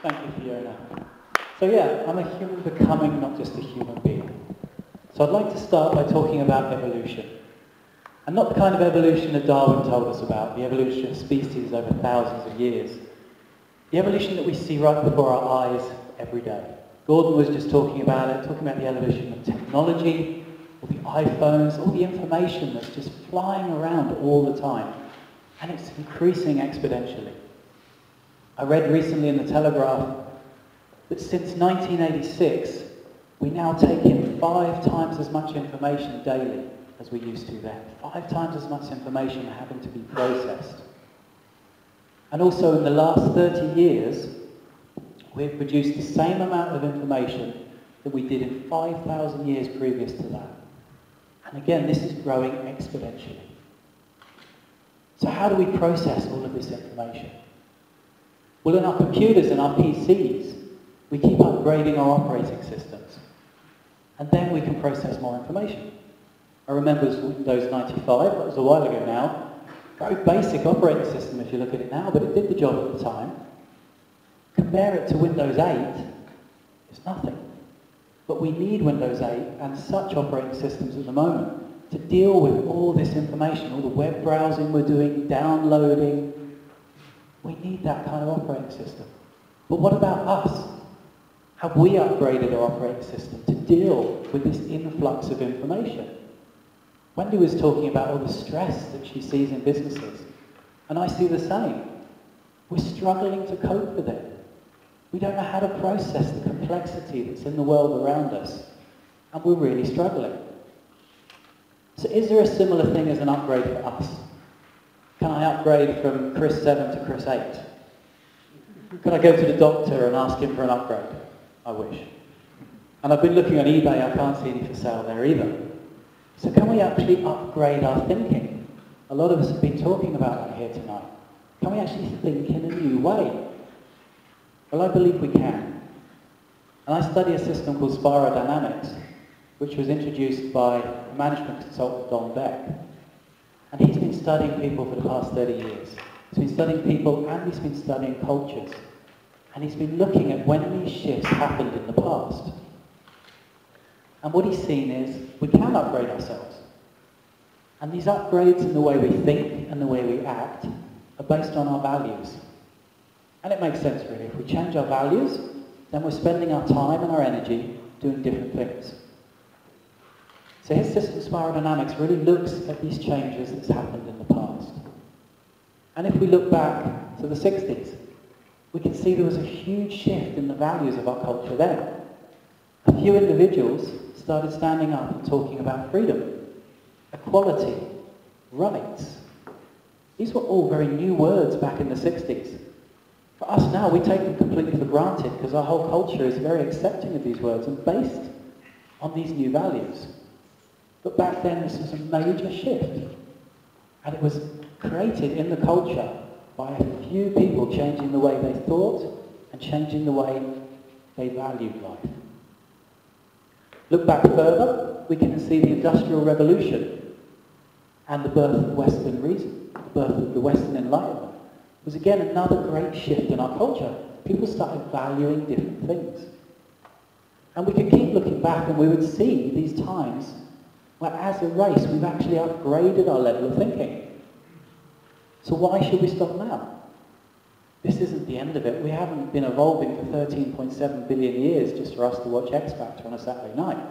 Thank you, Fiona. So yeah, I'm a human becoming, not just a human being. So I'd like to start by talking about evolution. And not the kind of evolution that Darwin told us about, the evolution of species over thousands of years. The evolution that we see right before our eyes every day. Gordon was just talking about it, talking about the evolution of technology, all the iPhones, all the information that's just flying around all the time. And it's increasing exponentially. I read recently in the Telegraph that since 1986, we now take in 5 times as much information daily as we used to then. 5 times as much information having to be processed. And also in the last 30 years, we've produced the same amount of information that we did in 5,000 years previous to that. And again, this is growing exponentially. So how do we process all of this information? Well, in our computers and our PCs, we keep upgrading our operating systems. And then we can process more information. I remember Windows 95, that was a while ago now. Very basic operating system if you look at it now, but it did the job at the time. Compare it to Windows 8, it's nothing. But we need Windows 8 and such operating systems at the moment to deal with all this information, all the web browsing we're doing, downloading. We need that kind of operating system. But what about us? Have we upgraded our operating system to deal with this influx of information? Wendy was talking about all the stress that she sees in businesses, and I see the same. We're struggling to cope with it. We don't know how to process the complexity that's in the world around us, and we're really struggling. So is there a similar thing as an upgrade for us? Can I upgrade from Chris 7 to Chris 8? Could I go to the doctor and ask him for an upgrade? I wish. And I've been looking on eBay, I can't see any for sale there either. So can we actually upgrade our thinking? A lot of us have been talking about that here tonight. Can we actually think in a new way? Well, I believe we can. And I study a system called spirodynamics, which was introduced by management consultant Don Beck. And he's been studying people for the past 30 years. He's been studying people and he's been studying cultures. And he's been looking at when these shifts happened in the past. And what he's seen is we can upgrade ourselves. And these upgrades in the way we think and the way we act are based on our values. And it makes sense really. If we change our values, then we're spending our time and our energy doing different things. So his system spirodynamics really looks at these changes that's happened in the past. And if we look back to the 60s, we can see there was a huge shift in the values of our culture then. A few individuals started standing up and talking about freedom, equality, rights. These were all very new words back in the 60s. For us now, we take them completely for granted because our whole culture is very accepting of these words and based on these new values. But back then, this was a major shift. And it was created in the culture by a few people changing the way they thought and changing the way they valued life. Look back further, we can see the Industrial Revolution and the birth of Western reason, the birth of the Western Enlightenment. It was again another great shift in our culture. People started valuing different things. And we could keep looking back and we would see these times where as a race we've actually upgraded our level of thinking. So why should we stop now? This isn't the end of it. We haven't been evolving for 13.7 billion years just for us to watch X Factor on a Saturday night.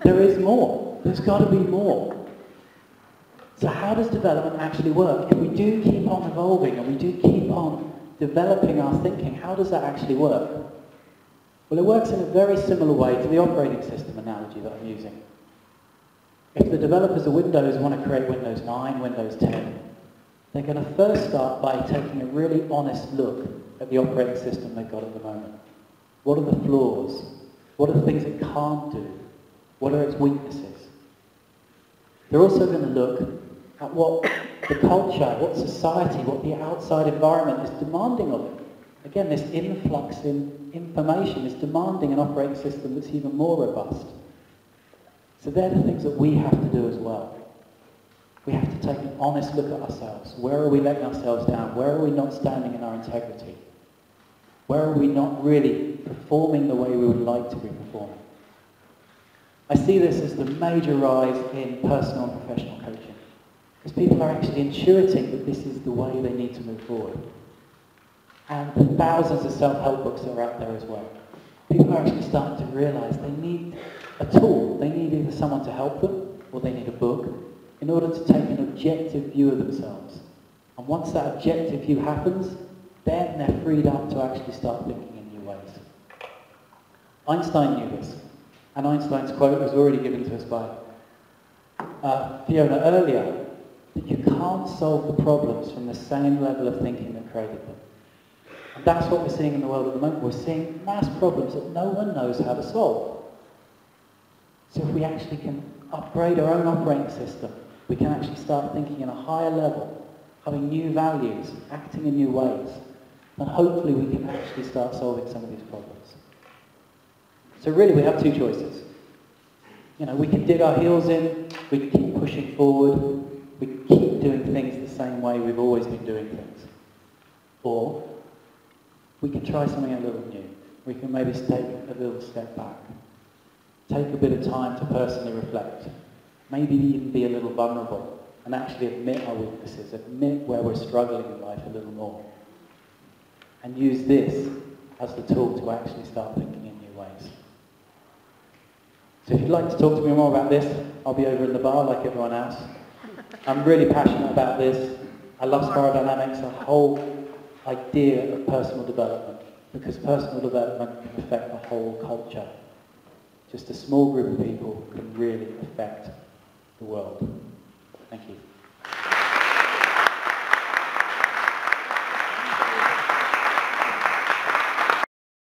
There is more. There's got to be more. So how does development actually work? If we do keep on evolving and we do keep on developing our thinking, how does that actually work? Well, it works in a very similar way to the operating system analogy that I'm using. If the developers of Windows want to create Windows 9, Windows 10, they're going to first start by taking a really honest look at the operating system they've got at the moment. What are the flaws? What are the things it can't do? What are its weaknesses? They're also going to look at what the culture, what society, what the outside environment is demanding of it. Again, this influx in information is demanding an operating system that's even more robust. So they're the things that we have to do as well. We have to take an honest look at ourselves. Where are we letting ourselves down? Where are we not standing in our integrity? Where are we not really performing the way we would like to be performing? I see this as the major rise in personal and professional coaching, because people are actually intuiting that this is the way they need to move forward. And the thousands of self-help books that are out there as well. People are actually starting to realise they need a tool. They need either someone to help them, or they need a book, in order to take an objective view of themselves. And once that objective view happens, then they're freed up to actually start thinking in new ways. Einstein knew this, and Einstein's quote was already given to us by Fiona earlier, that you can't solve the problems from the same level of thinking that created them. And that's what we're seeing in the world at the moment. We're seeing mass problems that no one knows how to solve. So if we actually can upgrade our own operating system, we can actually start thinking in a higher level, having new values, acting in new ways, then hopefully we can actually start solving some of these problems. So really we have two choices. You know, we can dig our heels in, we can keep pushing forward, we can keep doing things the same way we've always been doing things. Or we can try something a little new. We can maybe take a little step back. Take a bit of time to personally reflect. Maybe even be a little vulnerable and actually admit our weaknesses, admit where we're struggling in life a little more. And use this as the tool to actually start thinking in new ways. So if you'd like to talk to me more about this, I'll be over in the bar like everyone else. I'm really passionate about this. I love spiral dynamics, the whole idea of personal development, because personal development can affect the whole culture. Just a small group of people can really affect the world. Thank you.